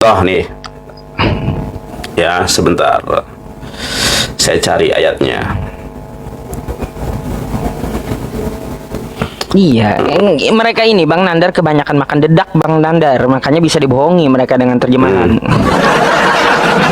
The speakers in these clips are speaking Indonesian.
contoh nih. Ya, sebentar. Saya cari ayatnya. Iya, mereka ini Bang Nandar kebanyakan makan dedak Bang Nandar, makanya bisa dibohongi mereka dengan terjemahan.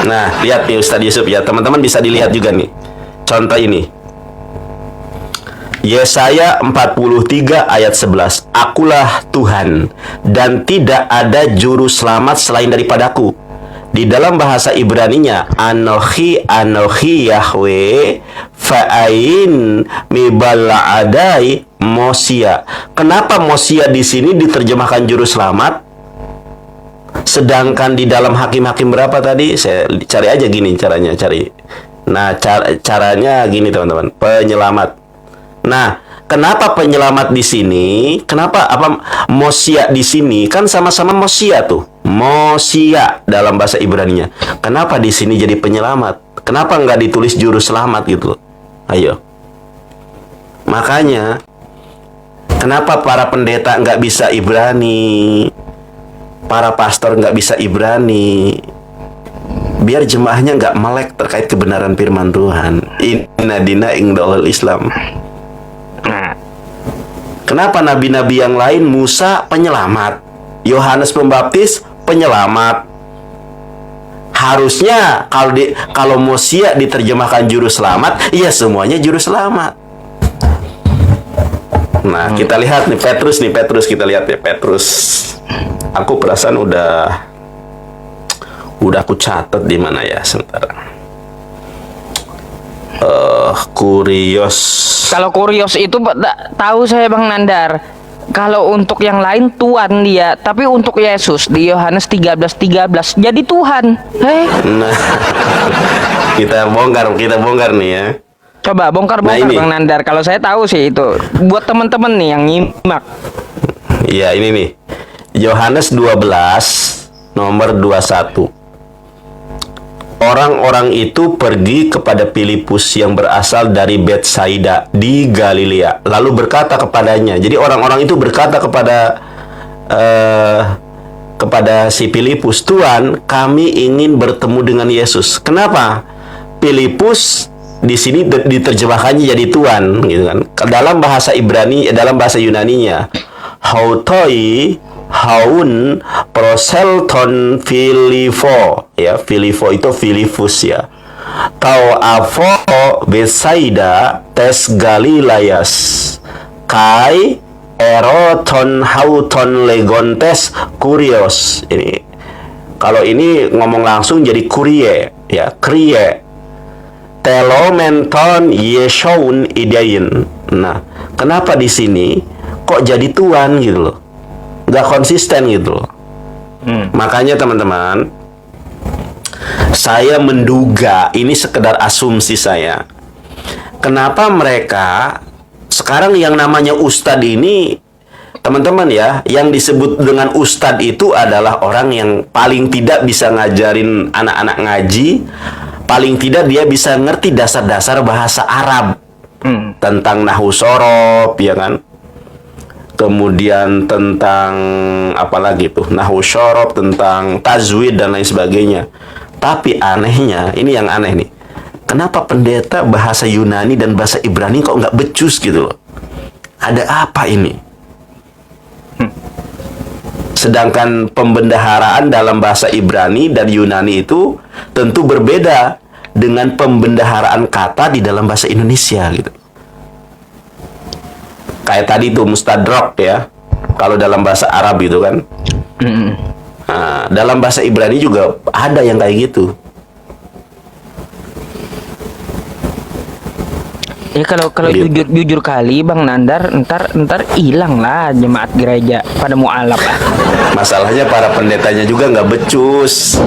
Nah, lihat nih Ustadz Yusuf ya, teman-teman bisa dilihat juga nih. Contoh ini. Yesaya 43 ayat 11. Akulah Tuhan dan tidak ada juru selamat selain daripadaku. Di dalam bahasa Ibraninya, Anochi Yahweh fa'ain mibala'adai Mosia. Kenapa Mosia di sini diterjemahkan juru selamat? Sedangkan di dalam Hakim-Hakim berapa tadi? Saya cari aja gini caranya, cari. Nah, caranya gini teman-teman, penyelamat. Nah, kenapa penyelamat di sini? Kenapa Mosia di sini? Kan sama-sama Mosia tuh. Mosia dalam bahasa Ibraninya. Kenapa di sini jadi penyelamat? Kenapa nggak ditulis juru selamat gitu? Ayo. Makanya, kenapa para pendeta nggak bisa Ibrani? Para pastor nggak bisa Ibrani? Biar jemaahnya nggak melek terkait kebenaran firman Tuhan. Inna dina indallahil Islam. Kenapa nabi-nabi yang lain? Musa penyelamat, Yohanes Pembaptis penyelamat. Harusnya kalau Mosia diterjemahkan juru selamat, ya semuanya juru selamat. Nah, kita lihat nih Petrus kita lihat ya Petrus. Aku perasaan udah aku catat di mana ya, sebentar. Kurios. Kalau Kurios itu tahu saya Bang Nandar. Kalau untuk yang lain Tuhan dia, tapi untuk Yesus di Yohanes 13:13 jadi Tuhan. Nah, kita bongkar nih ya. Coba bongkar Bang Nandar. Kalau saya tahu sih itu buat teman-teman nih yang nyimak. Iya, ini nih. Yohanes 12 nomor 21. Orang-orang itu pergi kepada Filipus yang berasal dari Betsaida di Galilea, lalu berkata kepadanya. Jadi orang-orang itu berkata kepada si Filipus, "Tuhan, kami ingin bertemu dengan Yesus." Kenapa? Filipus di sini diterjemahkannya jadi Tuhan, gitu kan. Dalam bahasa Ibrani, dalam bahasa Yunaninya, hautoi haun proselton filifo, ya, filifo itu Filipus ya. Tau afo Betsaida tes Galilayas kai eroton hauton legontes kurios. Ini kalau ini ngomong langsung jadi kurie ya, krie telomenton yeshoun idein. Nah, kenapa di sini kok jadi Tuhan gitu loh? Nggak konsisten gitu loh. Makanya teman-teman, saya menduga ini sekedar asumsi saya. Kenapa mereka sekarang yang namanya ustadz ini, teman-teman ya, yang disebut dengan ustadz itu adalah orang yang paling tidak bisa ngajarin anak-anak ngaji, paling tidak dia bisa ngerti dasar-dasar bahasa Arab, tentang nahwu sorof, ya kan? Kemudian tentang apa lagi tuh, nahwu syarab, tentang tajwid dan lain sebagainya. Tapi anehnya, ini yang aneh nih, kenapa pendeta bahasa Yunani dan bahasa Ibrani kok nggak becus gitu loh? Ada apa ini? Sedangkan pembendaharaan dalam bahasa Ibrani dan Yunani itu tentu berbeda dengan pembendaharaan kata di dalam bahasa Indonesia gitu. Kayak tadi tuh mustadrak ya, kalau dalam bahasa Arab gitu kan. Nah, dalam bahasa Ibrani juga ada yang kayak gitu. Ya kalau jujur kali Bang Nandar, ntar hilang lah jemaat gereja pada mualaf lah. Masalahnya para pendetanya juga nggak becus.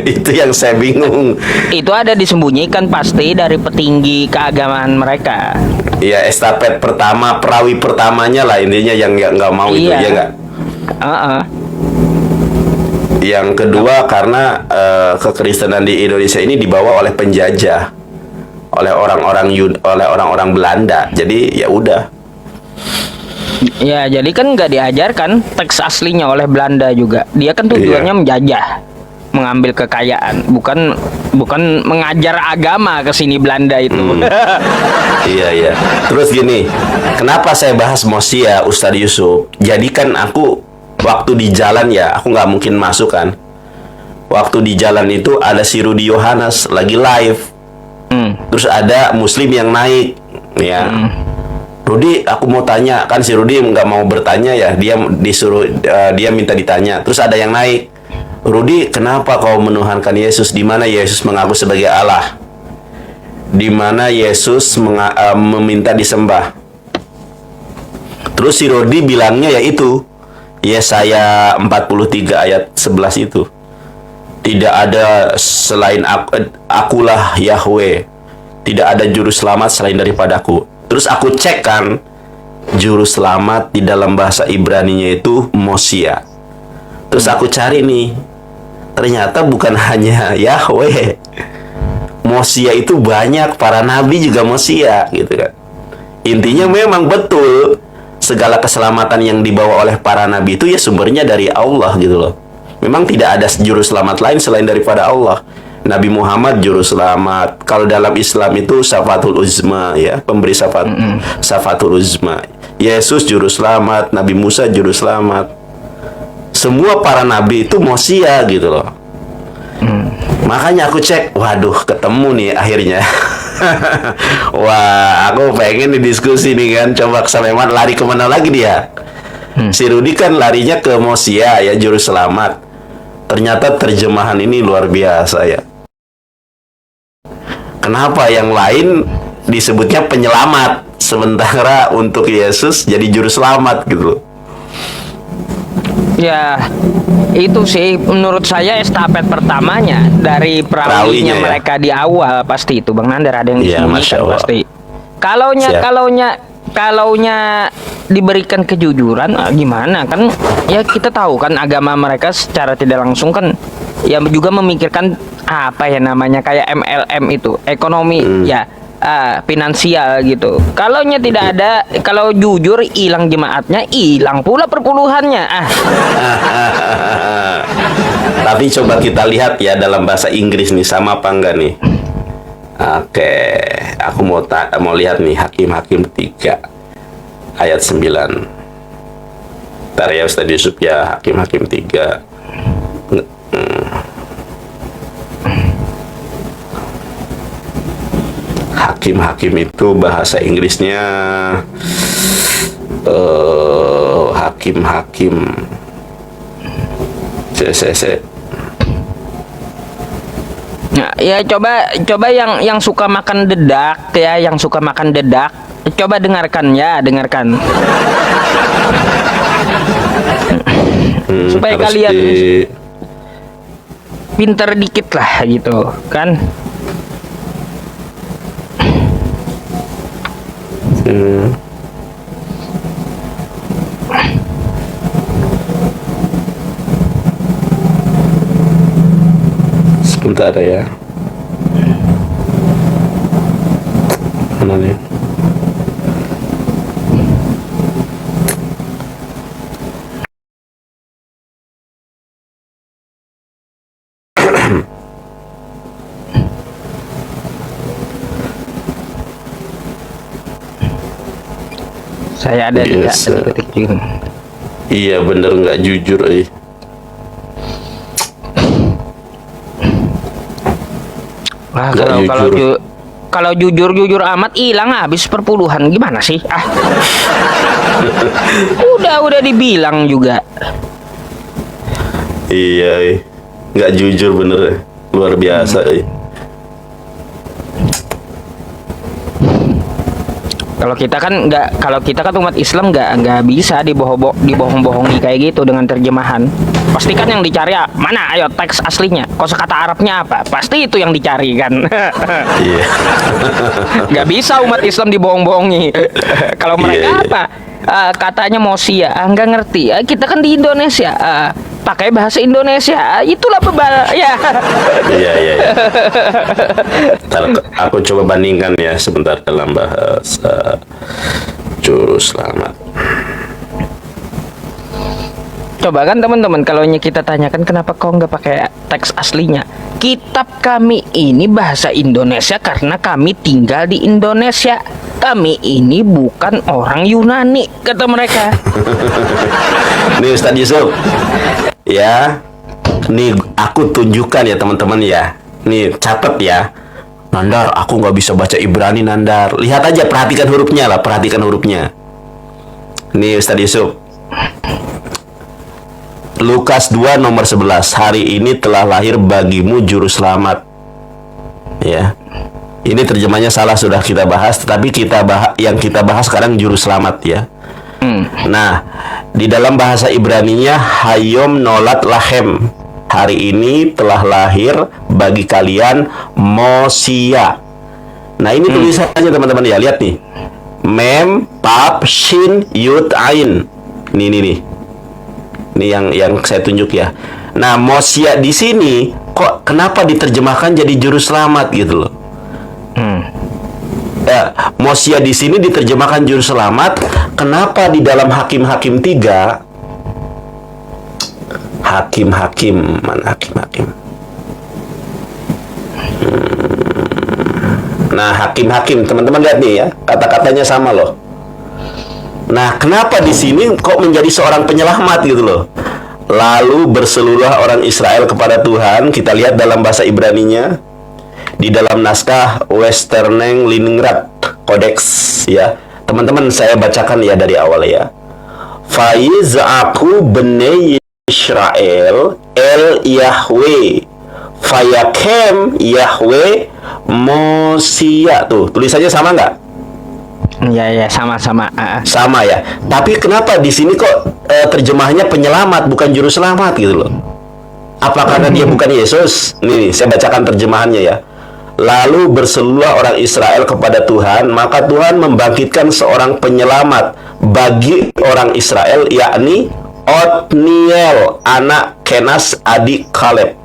Itu yang saya bingung. Itu ada disembunyikan pasti dari petinggi keagamaan mereka. Iya, estafet pertama, perawi pertamanya lah intinya yang nggak mau itu, ya nggak? Yang kedua karena kekristenan di Indonesia ini dibawa oleh penjajah, oleh orang-orang Belanda. Jadi ya udah. Ya, jadi kan nggak diajarkan teks aslinya oleh Belanda juga. Dia kan tujuannya menjajah. mengambil kekayaan, bukan mengajar agama ke sini Belanda itu. Iya, iya. Terus gini, kenapa saya bahas Mosia, Ustadz Yusuf? Jadi kan aku waktu di jalan ya, aku nggak mungkin masuk kan. Waktu di jalan itu ada si Rudi Yohanes lagi live. Terus ada Muslim yang naik, ya. Rudi, aku mau tanya, kan si Rudi nggak mau bertanya ya, dia disuruh dia minta ditanya. Terus ada yang naik, Rudi, kenapa kau menuhankan Yesus? Di mana Yesus mengaku sebagai Allah? Di mana Yesus meminta disembah? Terus si Rudi bilangnya yaitu Yesaya 43 ayat 11 itu. Tidak ada selain akulah Yahweh. Tidak ada juru selamat selain daripadaku. Terus aku cek kan, juru selamat di dalam bahasa Ibrani-nya itu Mosia. Terus aku cari nih, ternyata bukan hanya Yahweh. Mosia itu banyak, para nabi juga Mosia gitu kan. Intinya memang betul segala keselamatan yang dibawa oleh para nabi itu ya sumbernya dari Allah gitu loh. Memang tidak ada juru selamat lain selain daripada Allah. Nabi Muhammad juru selamat. Kalau dalam Islam itu Syafatul Uzma ya, pemberi Syafatul Uzma. Yesus juru selamat, Nabi Musa juru selamat. Semua para nabi itu Mosia gitu loh. Makanya aku cek, waduh ketemu nih akhirnya. Wah, aku pengen didiskusi nih kan. Coba Sulaiman lari kemana lagi dia? Si Rudi kan larinya ke Mosia ya, juru selamat. Ternyata terjemahan ini luar biasa ya. Kenapa yang lain disebutnya penyelamat, sementara untuk Yesus jadi juru selamat gitu loh. Ya, itu sih menurut saya estafet pertamanya dari perawinya Ya? mereka di awal pasti itu Bang Nandar, ada yang Ya, Masya disembunyikan Allah. pasti. Siap. Kalaunya diberikan kejujuran, gimana kan? Ya kita tahu kan agama mereka secara tidak langsung kan ya juga memikirkan apa ya namanya kayak MLM itu, ekonomi ya. Finansial gitu. Kalaunya tidak ada, kalau jujur hilang jemaatnya, hilang pula perpuluhannya. Tapi coba kita lihat ya dalam bahasa Inggris nih, sama apa enggak nih? Oke, aku mau lihat nih Hakim-Hakim 3 ayat 9. Ntar ya Ustaz Yusuf ya, Hakim-Hakim 3. Hakim-hakim itu bahasa Inggrisnya hakim-hakim. Ya coba yang suka makan dedak ya, yang suka makan dedak, coba dengarkan ya, dengarkan. Supaya Harus kalian pinter dikit lah gitu kan. Sebentar ya. Mana nih? Saya ada Yes, detik juga. Iya bener nggak jujur Wah, Nggak kalau jujur amat hilang habis perpuluhan gimana sih? Udah dibilang juga. Iya, nggak jujur bener, luar biasa. Kalau kita kan umat Islam nggak bisa dibohong-bohongi kayak gitu dengan terjemahan. Pasti kan yang dicari mana? Ayo teks aslinya, kosakata Arabnya apa? Pasti itu yang dicari kan. Iya. Nggak bisa umat Islam dibohong-bohongi. Kalau mereka Iya. apa? Katanya Mosia, nggak ngerti. Kita kan di Indonesia, pakai bahasa Indonesia. Itulah bebal ya. Iya. Ntar aku coba bandingkan ya sebentar dalam bahasa juru selamat. Coba kan teman-teman, kalau kita tanyakan kenapa kau nggak pakai teks aslinya? Kitab kami ini bahasa Indonesia karena kami tinggal di Indonesia. Kami ini bukan orang Yunani, kata mereka. Nih Ustadz Yusuf, ya, nih aku tunjukkan ya teman-teman ya. Nih catat ya, Nandar, aku nggak bisa baca Ibrani Nandar. Lihat aja, perhatikan hurufnya lah, perhatikan hurufnya. Nih Ustadz Yusuf, Lukas 2 nomor 11, hari ini telah lahir bagimu juru selamat. Ya, ini terjemahnya salah, sudah kita bahas, tetapi yang kita bahas sekarang juru selamat ya. Nah, di dalam bahasa Ibraninya Hayom Nolat Lahem, hari ini telah lahir bagi kalian Mosia. Nah, ini tulisannya teman-teman ya, lihat nih. Mem Pap Shin Yud Ain. Nih. Ini yang saya tunjuk ya. Nah, Mosia di sini kok kenapa diterjemahkan jadi juru selamat gitu loh? Mosia di sini diterjemahkan juru selamat. Kenapa di dalam Hakim-Hakim 3 Hakim-Hakim mana Hakim-Hakim? Nah, Hakim-Hakim teman-teman lihat nih ya, kata-katanya sama loh. Nah, kenapa di sini kok menjadi seorang penyelamat gitu loh? Lalu berseluruh orang Israel kepada Tuhan. Kita lihat dalam bahasa Ibraninya di dalam naskah Westerneng Leningrad Codex ya. Teman-teman, saya bacakan ya dari awal ya. Faizaku bnei Israel el Yahweh fayakem Yahweh Mosia. Tuh, tulisannya sama nggak? Ya, sama-sama. Sama ya. Tapi kenapa di sini kok terjemahnya penyelamat bukan juru selamat gitu loh? Apa karena dia bukan Yesus? Nih, saya bacakan terjemahannya ya. Lalu berseluruh orang Israel kepada Tuhan, maka Tuhan membangkitkan seorang penyelamat bagi orang Israel, yakni Otniel, anak Kenas, adik Kaleb.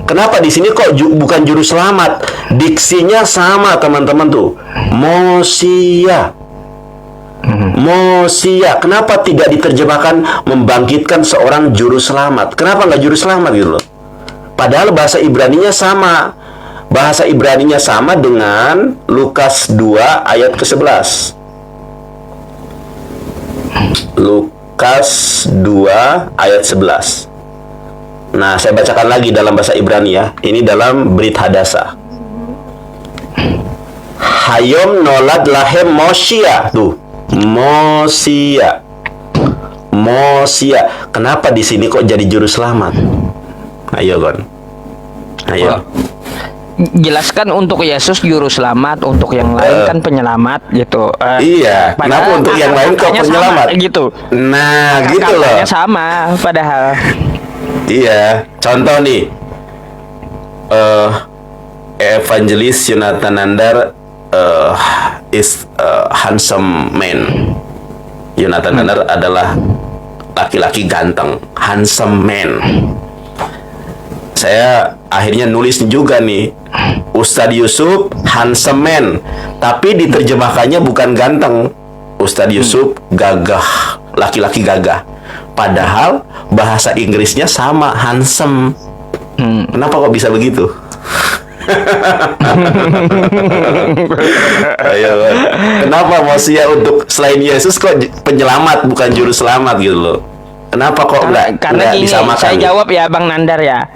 Kenapa di sini kok bukan juru selamat? Diksinya sama teman-teman tuh. Mosia. Mosia. Kenapa tidak diterjemahkan membangkitkan seorang juru selamat? Kenapa nggak juru selamat gitu loh? Padahal bahasa Ibraninya sama. Bahasa Ibraninya sama dengan Lukas 2 ayat ke-11. Lukas 2 ayat 11. Nah, saya bacakan lagi dalam bahasa Ibrani ya. Ini dalam Brit Hadasa. Hayom nolad lahem Mosia. Tuh, Mosia. Mosia. Kenapa di sini kok jadi juru selamat? Ayo, Gon. Ayo. Jelaskan untuk Yesus juru selamat, untuk yang lain kan penyelamat gitu. Iya. Kenapa untuk yang lain kok penyelamat? Sama, gitu. Nah, gitu loh. Sama, padahal. Iya, contoh nih, Evangelis Yonatan Nandar is handsome man. Yonatan Nandar adalah laki-laki ganteng, handsome man. Saya akhirnya nulis juga nih, Ustadz Yusuf handsome man, tapi diterjemahkannya bukan ganteng. Ustadz Yusuf gagah, laki-laki gagah. Padahal bahasa Inggrisnya sama, handsome. Kenapa kok bisa begitu? Ayo, kenapa Mosia untuk selain Yesus kok penyelamat bukan juru selamat gitu loh? Kenapa kok nggak disamakan? Saya jawab ya, Bang Nandar ya.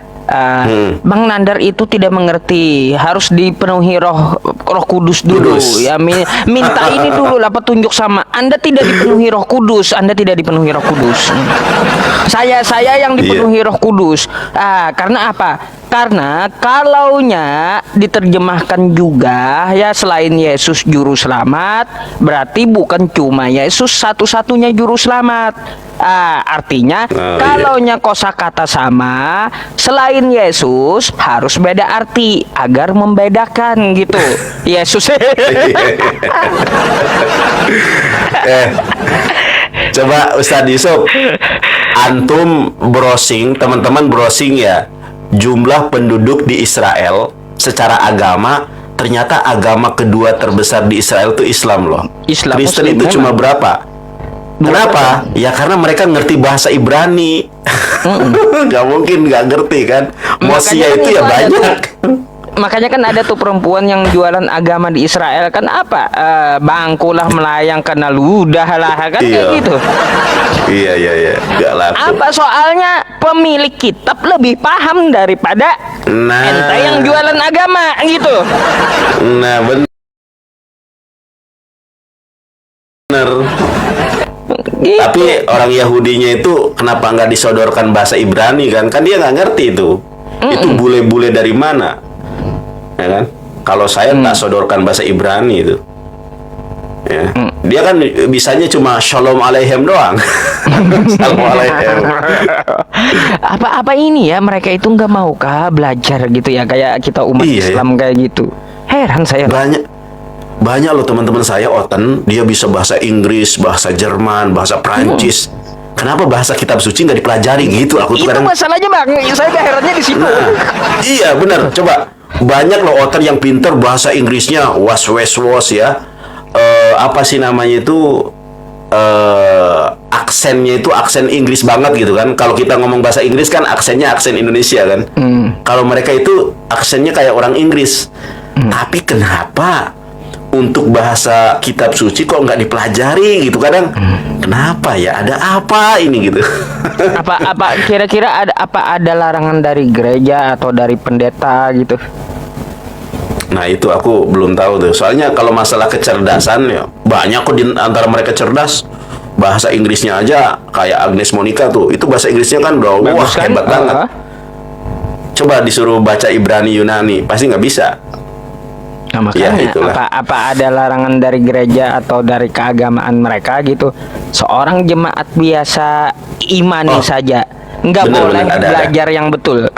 Bang Nandar itu tidak mengerti, harus dipenuhi roh kudus dulu ya. Minta ini dulu lah petunjuk sama Anda. Tidak dipenuhi roh kudus, Anda tidak dipenuhi roh kudus. Saya yang dipenuhi roh kudus. Karena apa? Karena kalaunya diterjemahkan juga ya, selain Yesus juru selamat, berarti bukan cuma Yesus satu-satunya juru selamat. Artinya kalaunya kosakata sama, selain Yesus harus beda arti agar membedakan gitu. Yesus. Coba Ustadz Yusuf, antum browsing, teman-teman browsing ya, jumlah penduduk di Israel secara agama, ternyata agama kedua terbesar di Israel itu Islam loh. Kristen itu cuma berapa? Kenapa? Ya karena mereka ngerti bahasa Ibrani. Gak mungkin gak ngerti kan. Mosia Makanya kan itu ya itu ada banyak. Makanya kan ada tuh perempuan yang jualan agama di Israel kan apa? Bangkulah melayang kena ludah lah kan kayak Iya. gitu. Iya. Gak laku. Apa soalnya pemilik kitab lebih paham daripada Nah. ente yang jualan agama gitu. Nah, bener. Gitu. Tapi orang Yahudinya itu kenapa nggak disodorkan bahasa Ibrani kan? Kan dia nggak ngerti itu. Itu bule-bule dari mana? Ya kan? Kalau saya tak sodorkan bahasa Ibrani itu. Ya. Dia kan bisanya cuma Shalom Aleichem doang. Shalom Aleichem. Apa ini ya mereka itu nggak mau kah belajar gitu ya kayak kita umat Iya, Islam kayak gitu. Heran saya. Banyak loh teman-teman saya Oten, dia bisa bahasa Inggris, bahasa Jerman, bahasa Prancis. Kenapa bahasa kitab suci nggak dipelajari gitu? Aku tuh Itu kadang masalahnya bang. Saya herannya di situ. iya benar. Coba banyak loh Oten yang pinter bahasa Inggrisnya was ya. Apa sih namanya itu aksennya itu aksen Inggris banget gitu kan. Kalau kita ngomong bahasa Inggris kan aksennya aksen Indonesia kan. Kalau mereka itu aksennya kayak orang Inggris. Tapi kenapa untuk bahasa kitab suci kok nggak dipelajari gitu kadang? Kenapa ya? Ada apa ini gitu? Apa kira-kira ada larangan dari gereja atau dari pendeta gitu? Nah itu aku belum tahu tuh. Soalnya kalau masalah kecerdasan ya banyak kok di antara mereka cerdas. Bahasa Inggrisnya aja kayak Agnes Monica tuh. Itu bahasa Inggrisnya kan bro, wah Bagus kan? hebat banget. Coba disuruh baca Ibrani Yunani, pasti nggak bisa. Nah, makanya Ya, itulah. apa ada larangan dari gereja atau dari keagamaan mereka gitu? Seorang jemaat biasa imani Oh, saja nggak bener, boleh bener, ada. belajar yang betul.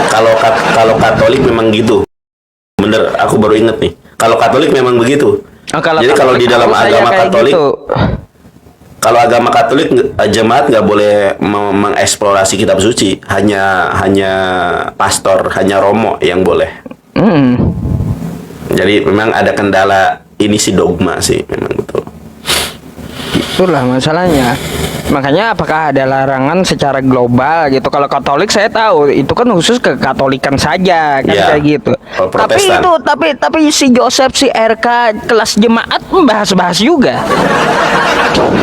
Kalau Katolik memang gitu. Bener, aku baru inget nih. Kalau Katolik memang begitu. Oh, Jadi kalau di dalam tahu saya agama kayak Katolik, gitu. kalau agama Katolik jemaat nggak boleh mengeksplorasi kitab suci, hanya pastor, hanya romo yang boleh. Jadi memang ada kendala ini sih dogma sih, memang betul. Itulah masalahnya. Makanya apakah ada larangan secara global gitu? Kalau Katolik saya tahu itu kan khusus ke Katolikan saja kan Ya, kayak gitu. kalau Tapi Protestan. itu tapi si Joseph si RK kelas jemaat membahas-bahas juga.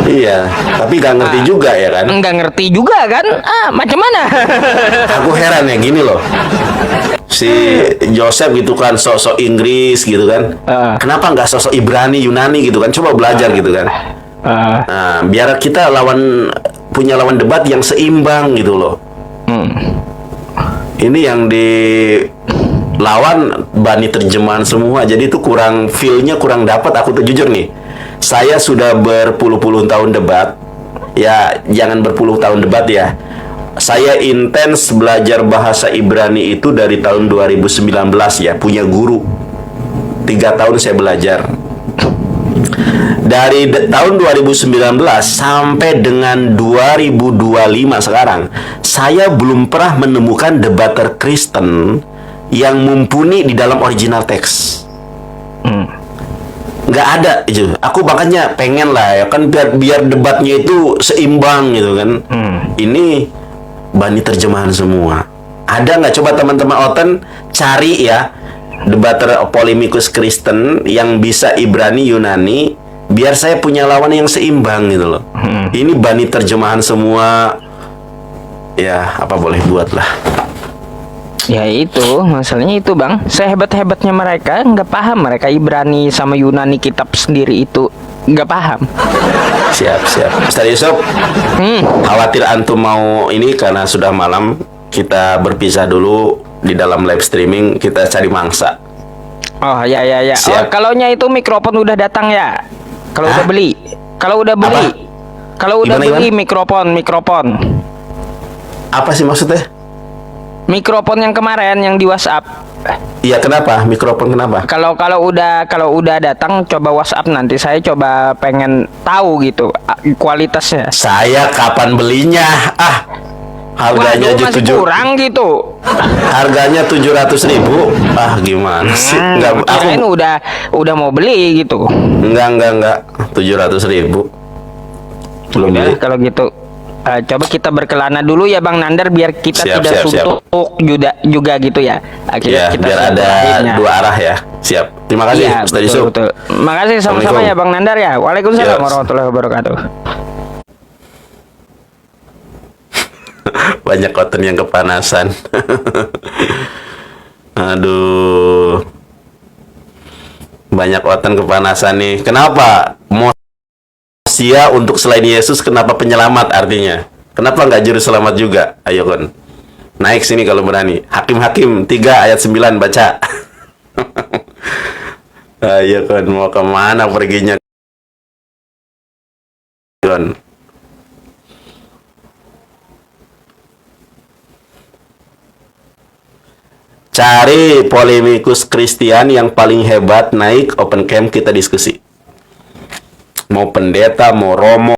Iya, tapi nggak ngerti juga ya kan? Enggak ngerti juga kan? Macam mana? Aku heran ya gini loh. Si Joseph gitu kan sosok Inggris gitu kan. Kenapa nggak sosok Ibrani Yunani gitu kan? Coba belajar gitu kan. Nah, biar kita punya lawan debat yang seimbang gitu loh. Ini yang dilawan bani terjemahan semua, jadi itu feel-nya kurang dapat. Aku tuh jujur nih, saya sudah berpuluh-puluh tahun debat. Ya, jangan berpuluh tahun debat ya. Saya intens belajar bahasa Ibrani itu dari tahun 2019 ya, punya guru. 3 tahun saya belajar. Dari tahun 2019 sampai dengan 2025 sekarang, saya belum pernah menemukan debater Kristen yang mumpuni di dalam original teks. Nggak ada itu. Aku makanya pengen lah ya kan biar debatnya itu seimbang gitu kan. Ini bani terjemahan semua. Ada nggak, coba teman-teman Oten cari ya debater polemikus Kristen yang bisa Ibrani Yunani, biar saya punya lawan yang seimbang gitu loh. Ini bani terjemahan semua. Ya apa boleh buat lah. Ya itu masalahnya itu bang. Sehebat-hebatnya mereka nggak paham mereka Ibrani sama Yunani kitab sendiri itu nggak paham. Siap. Ustaz Yusuf, khawatir antum mau ini karena sudah malam, kita berpisah dulu di dalam live streaming, kita cari mangsa. Oh ya. Siap. Kalaunya itu mikrofon udah datang ya. Kalau Hah? udah beli. Kalau udah beli. Apa? Kalau udah Gimana, beli mikrofon. Apa sih maksudnya? Mikrofon yang kemarin yang di WhatsApp. Iya, kenapa? Mikrofon kenapa? Kalau udah datang coba WhatsApp, nanti saya coba pengen tahu gitu kualitasnya. Saya kapan belinya? Harganya Waduh, masih kurang gitu. Harganya 700.000. Gimana sih? Enggak, Kirain udah mau beli gitu. enggak. 700.000. Belum Udah, beli. kalau gitu coba kita berkelana dulu ya Bang Nandar biar kita Siap, tidak siap, siap. suntuk juga gitu ya. Akhirnya Ya, kita biar ada silaturahimnya. dua arah ya. Siap. Terima kasih, Iya, Ustaz betul, Yusuf. betul. Makasih sama-sama Assalamualaikum. ya Bang Nandar ya. Waalaikumsalam Ya. warahmatullahi wabarakatuh. Banyak cotton yang kepanasan. Aduh. Banyak cotton kepanasan nih. Kenapa? Mosia untuk selain Yesus, kenapa penyelamat artinya? Kenapa nggak juru selamat juga? Ayo kon. Naik sini kalau berani. Hakim-hakim 3 ayat 9 baca. Ayo kon, mau kemana perginya kon? Cari polemikus Kristen yang paling hebat, naik open camp, kita diskusi. Mau pendeta, mau romo,